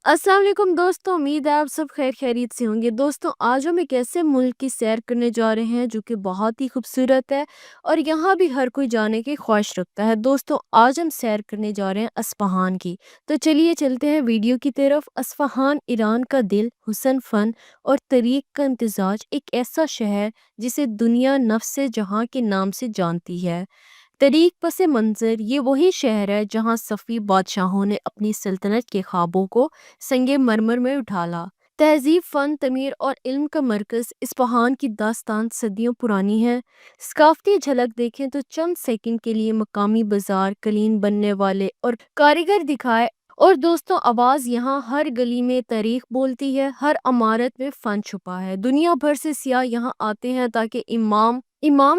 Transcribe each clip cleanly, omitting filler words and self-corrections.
अस्सलाम वालेकुम दोस्तों, उम्मीद है आप सब खैर खैरियत से होंगे। दोस्तों, आज हम एक ऐसे मुल्क की सैर करने जा रहे हैं जो कि बहुत ही खूबसूरत है और यहाँ भी हर कोई जाने की ख्वाहिश रखता है। दोस्तों, आज हम सैर करने जा रहे हैं अस्फ़हान की। तो चलिए चलते हैं वीडियो की तरफ। अस्फ़हान ईरान का दिल, हुस्न, फ़न और तरीक़ का इम्तिज़ाज, एक ऐसा शहर जिसे दुनिया नफ्स जहाँ के नाम से जानती है। तरीक पस मंज़र, ये वही शहर है जहाँ सफ़ी बादशाहों ने अपनी सल्तनत के ख्वाबों को संगे मरमर में उठाला। तहजीब, फ़न, तमीर और इल्म का मरकज़ इस्फ़हान की दास्तान सदियों पुरानी है। सकाफ़ती झलक देखें तो चंद सेकंड के लिए मकामी बाज़ार, कलीन बनने वाले और कारीगर दिखाए। और दोस्तों, आवाज़ यहाँ हर गली में तारीख बोलती है, हर इमारत में फ़न छुपा है। दुनिया भर से सियाह यहाँ आते हैं ताकि इमाम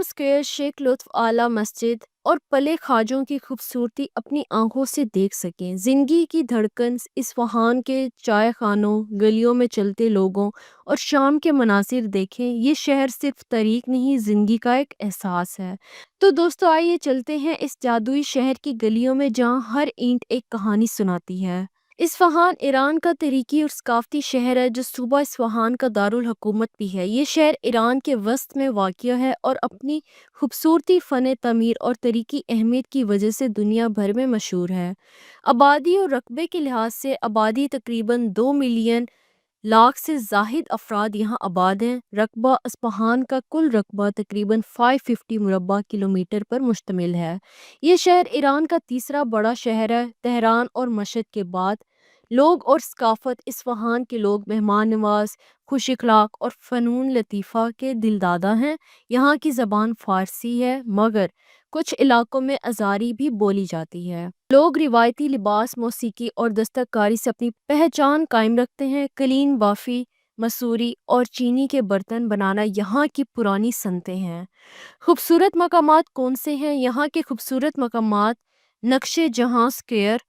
स्क्वायर, शेख लुत्फ़ आला मस्जिद और पले ख्वाजों की खूबसूरती अपनी आंखों से देख सकें। ज़िंदगी की धड़कन इस्फ़हान के चाय खानों, गलियों में चलते लोगों और शाम के मनासिर देखें। ये शहर सिर्फ तरीक नहीं, ज़िंदगी का एक एहसास है। तो दोस्तों, आइए चलते हैं इस जादुई शहर की गलियों में जहाँ हर ईंट एक कहानी सुनाती है। इस्फ़हान ईरान का तरीकी और सकाफ़ती शहर है जो सूबा इस्फ़हान का दारुल हुकूमत भी है। ये शहर ईरान के वस्त में वाक़िअ है और अपनी खूबसूरती, फ़न तमीर और तरीकी अहमियत की वजह से दुनिया भर में मशहूर है। आबादी और रकबे के लिहाज से आबादी तकरीबन 2 मिलियन लाख से ज़ाहिद अफराद यहाँ आबाद हैं। रकबा, इस्फ़हान का कुल रकबा तकरीबन 550 मुरबा किलोमीटर पर मुश्तमिल है। ये शहर ईरान का तीसरा बड़ा शहर है, तेहरान और मशहद के बाद। लोग और सकाफ़त, इस्फ़हान के लोग मेहमान नवाज, खुश अखलाक और फ़नून लतीफ़ा के दिलदादा हैं। यहाँ की ज़बान फ़ारसी है, मगर कुछ इलाकों में अज़ारी भी बोली जाती है। लोग रिवायती लिबास, मौसीकी और दस्तकारी से अपनी पहचान कायम रखते हैं। कलीन, बाफ़ी, मसूरी और चीनी के बर्तन बनाना यहाँ की पुरानी सनतें हैं। खूबसूरत मकामात कौन से हैं? यहाँ के खूबसूरत मकामात नक्शे जहाँ स्क्वायर,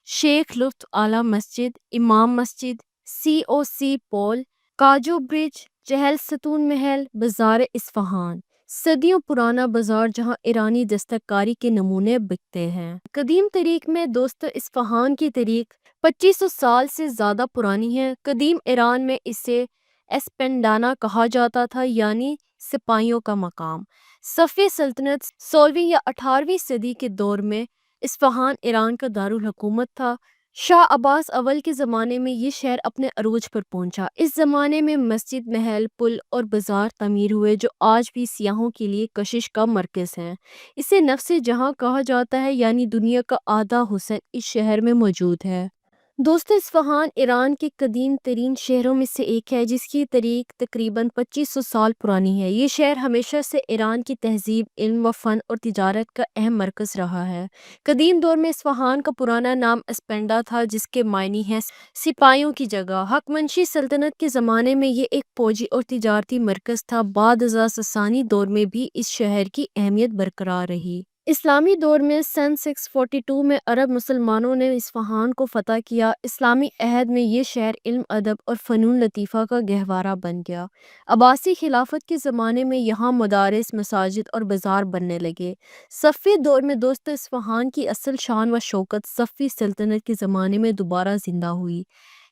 शेख लुत्फ़ आला मस्जिद, इमाम मस्जिद, COC पोल, काजू ब्रिज, चहल सतून महल, बाज़ार इस्फ़हान, सदियों पुराना बाज़ार जहाँ ईरानी दस्तकारी के नमूने बिकते हैं। कदीम तरीक में दोस्तों, इस्फ़हान की तरीक 2500 साल से ज़्यादा पुरानी है। कदीम ईरान में इसे एस्पेंडाना कहा जाता था, यानी सिपाहियों का मकाम। सफ़ी सल्तनत 16वीं या 18वीं सदी के दौर में इस्फ़हान ईरान का दारुल हुकूमत था। शाह अब्बास अव्वल के ज़माने में ये शहर अपने अरूज पर पहुंचा। इस ज़माने में मस्जिद, महल, पुल और बाज़ार तमीर हुए जो आज भी सियाहों के लिए कशिश का मरकज़ हैं। इसे नफ्स जहाँ कहा जाता है, यानी दुनिया का आधा हुस्न इस शहर में मौजूद है। दोस्तों, इस्फ़हान ईरान के कदीम तरीन शहरों में से एक है जिसकी तारीख तकरीबन 2500 साल पुरानी है। ये शहर हमेशा से ईरान की तहजीब, इल्म व फ़न और तिजारत का अहम मरकज़ रहा है। कदीम दौर में इस्फ़हान का पुराना नाम एस्पेंडा था, जिसके मायने हैं सिपाहियों की जगह। हकमंशी सल्तनत के ज़माने में ये एक फ़ौजी और तिजारती मरकज़ था। बाद ससानी दौर में भी इस शहर की अहमियत बरकरार रही। इस्लामी दौर में सन 642 में अरब मुसलमानों ने इस्फ़हान को फ़तह किया। इस्लामी अहद में ये शहर इल्म, अदब और फ़नून लतीफ़ा का गहवारा बन गया। अब्बासी खिलाफत के ज़माने में यहाँ मदारिस, मसाजिद और बाज़ार बनने लगे। सफ़वी दौर में दोस्तों, इस्फ़हान की असल शान व शौकत सफ़वी सल्तनत के ज़माने में दोबारा ज़िंदा हुई।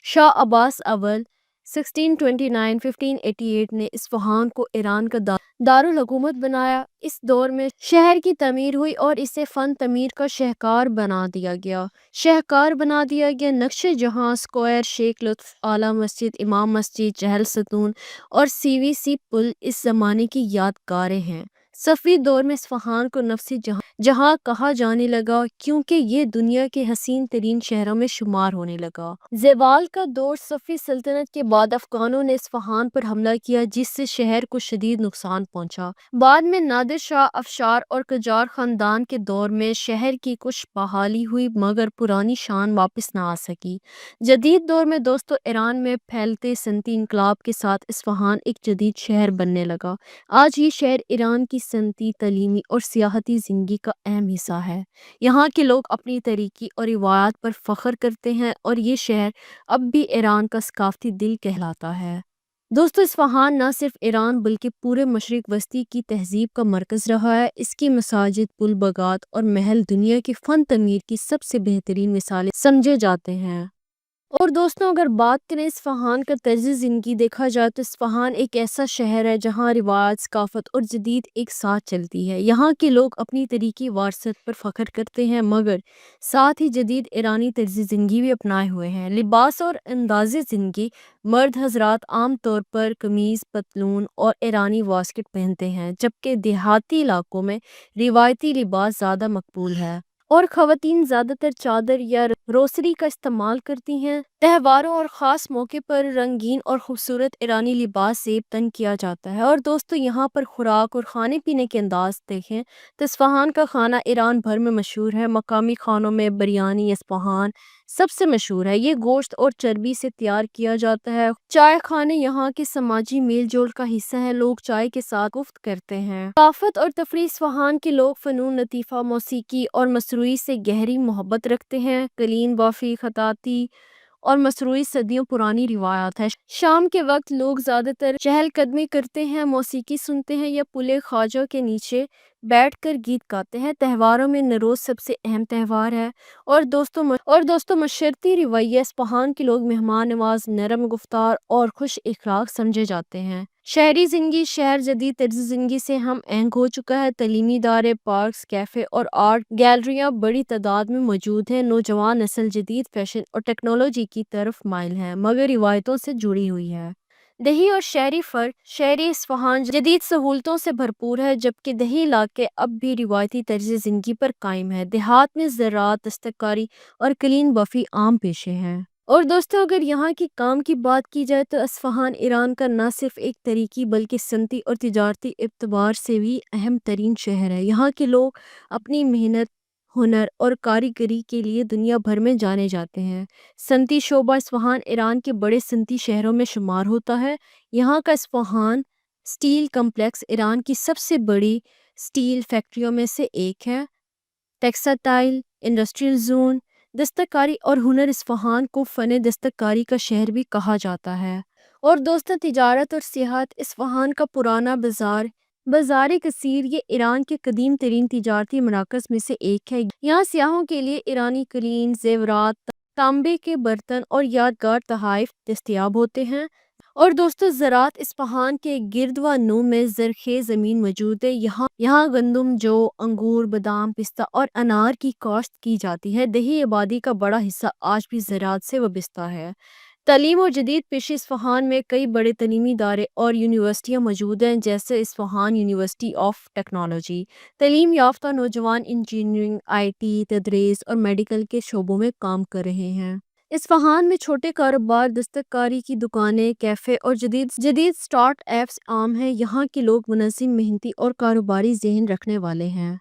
शाह अब्बास अव्वल 1629-1588 ने इस्फ़हान को ईरान का दारुल हुकूमत बनाया। इस दौर में शहर की तमीर हुई और इसे फ़न तमीर का शाहकार बना दिया गया। नक्शे जहाँ स्क्वायर, शेख लुत्फ़ आला मस्जिद, इमाम मस्जिद, चहल सतून और CVC पुल इस ज़माने की यादगारें हैं। सफ़वी दौर में इस्फ़हान को नफ्सी जहाँ कहा जाने लगा क्योंकि ये दुनिया के हसीन तरीन शहरों में शुमार होने लगा। ज़वाल का दौर सफ़वी सल्तनत के बाद अफ़गानों ने इस्फ़हान पर हमला किया, जिससे शहर को शदीद नुकसान पहुंचा। बाद में नादिर शाह अफ़शार और कजार ख़ानदान के दौर में शहर की कुछ बहाली हुई, मगर पुरानी शान वापस ना आ सकी। जदीद दौर में दोस्तों, ईरान में फैलते सनती इनकलाब के साथ इस्फ़हान एक जदीद शहर बनने लगा। आज ये शहर ईरान की सनती, तलीमी और सियाहती ज़िंदगी का अहम हिस्सा है। यहाँ के लोग अपनी तरीकी और रिवायात पर फ़ख्र करते हैं और ये शहर अब भी ईरान का सकाफ़ती दिल कहलाता है। दोस्तों, इस्फ़हान न सिर्फ ईरान बल्कि पूरे मशरिक़ वस्ती की तहज़ीब का मरकज़ रहा है। इसकी मसाजिद, पुल, बागात और महल दुनिया की फ़न तमीर की सबसे बेहतरीन मिसालें समझे जाते हैं। اور دوستوں اگر بات کریں اصفہان کا طرز زندگی دیکھا جائے تو اصفہان ایک ایسا شہر ہے جہاں روایت، ثقافت اور جدید ایک ساتھ چلتی ہے۔ یہاں کے لوگ اپنی تاریخی وراثت پر فخر کرتے ہیں مگر ساتھ ہی جدید ایرانی طرز زندگی بھی اپنائے ہوئے ہیں۔ لباس اور انداز زندگی، مرد حضرات عام طور پر قمیض، پتلون اور ایرانی واسکٹ پہنتے ہیں جبکہ دیہاتی علاقوں میں روایتی لباس زیادہ مقبول ہے اور خواتین زیادہ تر چادر یا روسری کا استعمال کرتی ہیں۔ تہواروں اور خاص موقع پر رنگین اور خوبصورت ایرانی لباس سے تن کیا جاتا ہے۔ اور دوستو یہاں پر خوراک اور کھانے پینے کے انداز دیکھیں تو اصفہان کا کھانا ایران بھر میں مشہور ہے۔ مقامی کھانوں میں بریانی اصفہان سب سے مشہور ہے۔ یہ گوشت اور چربی سے تیار کیا جاتا ہے۔ چائے خانے یہاں کے سماجی میل جول کا حصہ ہے، لوگ چائے کے ساتھ گفت کرتے ہیں۔ ثقافت اور تفریح، اصفہان کے لوگ فنون لطیفہ، موسیقی اور مصروئی سے گہری محبت رکھتے ہیں۔ قلین بافی، خطاطی اور مصروئی صدیوں پرانی روایات ہے۔ شام کے وقت لوگ زیادہ تر چہل قدمی کرتے ہیں، موسیقی سنتے ہیں یا پلے خواجہ کے نیچے بیٹھ کر گیت گاتے ہیں۔ تہواروں میں نوروز سب سے اہم تہوار ہے اور دوستوں معاشرتی رویے، اصفہان کے لوگ مہمان نواز، نرم گفتار اور خوش اخلاق سمجھے جاتے ہیں۔ شہری زندگی، شہر جدید طرز زندگی سے ہم آہنگ ہو چکا ہے۔ تعلیمی ادارے، پارکس، کیفے اور آرٹ گیلریاں بڑی تعداد میں موجود ہیں۔ نوجوان نسل جدید فیشن اور ٹیکنالوجی کی طرف مائل ہے مگر روایتوں سے جڑی ہوئی ہے۔ دیہی اور شہری فرق، شہری اصفہان جدید سہولتوں سے بھرپور ہے جبکہ دیہی علاقے اب بھی روایتی طرز زندگی پر قائم ہے۔ دیہات میں زراعت، دستکاری اور قلین بافی عام پیشے ہیں۔ اور دوستوں اگر یہاں کی کام کی بات کی جائے تو اصفہان ایران کا نہ صرف ایک تاریخی بلکہ صنعتی اور تجارتی اعتبار سے بھی اہم ترین شہر ہے۔ یہاں کے لوگ اپنی محنت، ہنر اور کاریگری کے لیے دنیا بھر میں جانے جاتے ہیں۔ صنعتی شعبہ، اصفہان ایران کے بڑے صنعتی شہروں میں شمار ہوتا ہے۔ یہاں کا اصفہان سٹیل کمپلیکس ایران کی سب سے بڑی سٹیل فیکٹریوں میں سے ایک ہے۔ ٹیکسٹائل انڈسٹریل زون، دستکاری اور ہنر، اصفہان کو فن دستکاری کا شہر بھی کہا جاتا ہے۔ اور دوستوں تجارت اور سیاحت، اصفہان کا پرانا بازار کثیر یہ ایران کے قدیم ترین تجارتی مراکز میں سے ایک ہے۔ یہاں سیاحوں کے لیے ایرانی قلین، زیورات، تانبے کے برتن اور یادگار تحائف دستیاب ہوتے ہیں۔ اور دوستو زراعت، اصفہان کے گردوانو میں زرخیز زمین موجود ہے۔ یہاں گندم، جو، انگور، بادام، پستہ اور انار کی کاشت کی جاتی ہے۔ دیہی آبادی کا بڑا حصہ آج بھی زراعت سے وابستہ ہے۔ تعلیم اور جدید پیشے، اصفہان میں کئی بڑے تعلیمی ادارے اور یونیورسٹیاں موجود ہیں جیسے اصفہان یونیورسٹی آف ٹیکنالوجی۔ تعلیم یافتہ نوجوان انجینئرنگ، آئی ٹی، تدریس اور میڈیکل کے شعبوں میں کام کر رہے ہیں۔ اصفہان میں چھوٹے کاروبار، دستکاری کی دکانیں، کیفے اور جدید سٹارٹ اپس عام ہیں۔ یہاں کے لوگ منظم، محنتی اور کاروباری ذہن رکھنے والے ہیں۔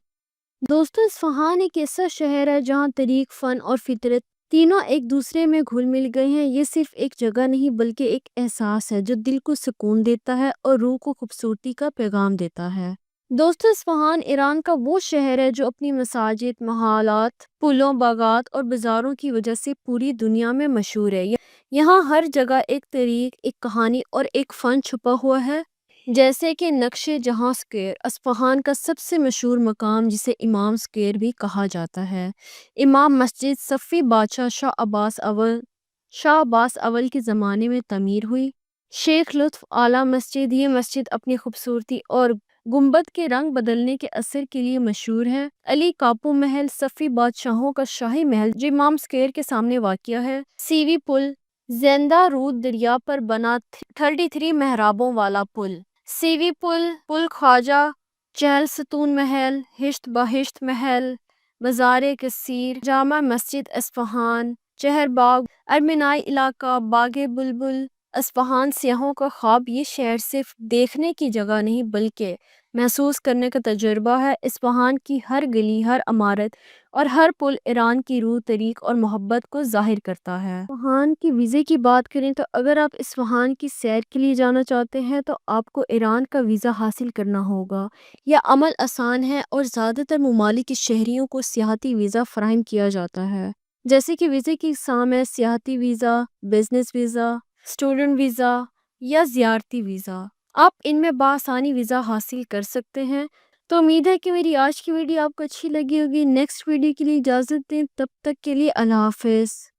دوستو اصفہان ایک ایسا شہر ہے جہاں تاریخ، فن اور فطرت تینوں ایک دوسرے میں گھل مل گئے ہیں۔ یہ صرف ایک جگہ نہیں بلکہ ایک احساس ہے جو دل کو سکون دیتا ہے اور روح کو خوبصورتی کا پیغام دیتا ہے۔ دوستو اصفہان ایران کا وہ شہر ہے جو اپنی مساجد، محلات، پلوں، باغات اور بازاروں کی وجہ سے پوری دنیا میں مشہور ہے۔ یہاں ہر جگہ ایک تاریخ، ایک کہانی اور ایک فن چھپا ہوا ہے، جیسے کہ نقش جہاں اسکوائر، اصفہان کا سب سے مشہور مقام جسے امام اسکوائر بھی کہا جاتا ہے۔ امام مسجد صفوی بادشاہ شاہ عباس اول کے زمانے میں تعمیر ہوئی۔ شیخ لطف اعلیٰ مسجد، یہ مسجد اپنی خوبصورتی اور گنبد کے رنگ بدلنے کے اثر کے لیے مشہور ہے۔ علی کاپو محل، صفوی بادشاہوں کا شاہی محل جو امام اسکوائر کے سامنے واقع ہے۔ سیوی پل، زندہ رود دریا پر بنا 33 محرابوں والا پل۔ سیوی پل خواجہ چہل ستون محل، ہشت بہشت محل، بازار کثیر، جامع مسجد اصفہان، چہر باغ، ارمینائی علاقہ، باغ بلبل۔ اصفہان سیاحوں کا خواب، یہ شہر صرف دیکھنے کی جگہ نہیں بلکہ محسوس کرنے کا تجربہ ہے۔ اصفہان کی ہر گلی، ہر عمارت اور ہر پل ایران کی روح، تاریخ اور محبت کو ظاہر کرتا ہے۔ اصفہان کی ویزے کی بات کریں تو اگر آپ اصفہان کی سیر کے لیے جانا چاہتے ہیں تو آپ کو ایران کا ویزا حاصل کرنا ہوگا۔ یہ عمل آسان ہے اور زیادہ تر ممالک کے شہریوں کو سیاحتی ویزا فراہم کیا جاتا ہے۔ جیسے کہ ویزے کی اقسام ہے: سیاحتی visa, business visa, student visa یا زیارتی ویزا۔ آپ ان میں بآسانی ویزا حاصل کر سکتے ہیں۔ تو امید ہے کہ میری آج کی ویڈیو آپ کو اچھی لگی ہوگی۔ نیکسٹ ویڈیو کے لیے اجازت دیں، تب تک کے لیے اللہ حافظ۔